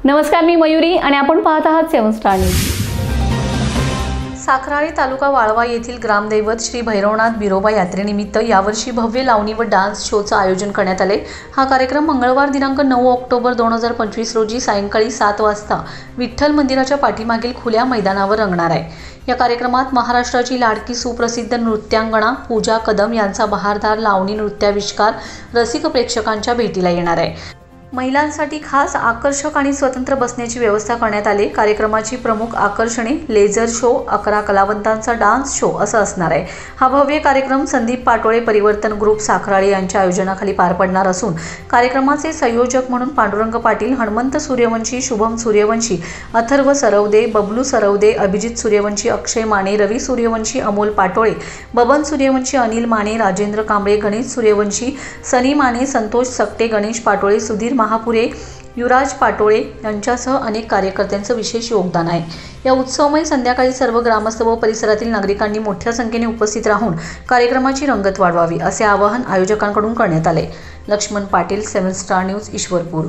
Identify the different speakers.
Speaker 1: नमस्कार, मी मयुरी आणि आपण पाहत आहात 7 स्टार न्यूज। साखराळी तालुका वाळवा येथील ग्रामदैवत श्री भैरवनाथ बिरोबा यात्रेनिमित्त यावर्षी भव्य लावणी व डान्स शोचं आयोजन करण्यात आले। हा कार्यक्रम मंगळवार दिनांक 9 ऑक्टोबर 2025 रोजी सायंकाळी 7 वाजता विठ्ठल मंदिराच्या पाठीमागील खुल्या मैदानावर रंगणार आहे। या कार्यक्रमात महाराष्ट्राची लाडकी सुप्रसिद्ध नृत्यांगना पूजा कदम यांचा बहारदार लावणी नृत्याविष्कार रसिक प्रेक्षकांच्या भेटीला येणार आहे। महिलांसाठी खास आकर्षक आणि स्वतंत्र बसण्याची व्यवस्था करण्यात आली। कार्यक्रमाची प्रमुख आकर्षणे लेझर शो, 11 कलावंतांचा डान्स शो असं असणार आहे। हा भव्य कार्यक्रम संदीप पाटोळे परिवर्तन ग्रुप साखराळे यांच्या आयोजनाखाली पार पडणार असून कार्यक्रमाचे संयोजक म्हणून पांडुरंग पाटील, हनुमंत सूर्यवंशी, शुभम सूर्यवंशी, अथर्व सरवदे, बबलू सरवदे, अभिजित सूर्यवंशी, अक्षय माने, रवी सूर्यवंशी, अमोल पाटोळे, बबन सूर्यवंशी, अनिल माने, राजेंद्र कांबळे, गणेश सूर्यवंशी, सनी माने, संतोष सकटे, गणेश पाटोळे, सुधीर महापुरे, युवराज पाटोळे यांच्यासह अनेक कार्यकर्त्यांचं विशेष योगदान आहे। या उत्सवमय संध्याकाळी सर्व ग्रामस्थ व परिसरातील नागरिकांनी मोठ्या संख्येने उपस्थित राहून कार्यक्रमाची रंगत वाढवावी असे आवाहन आयोजकांकडून करण्यात आले। Laxman Patil, 7 Star News, Ishwarpur.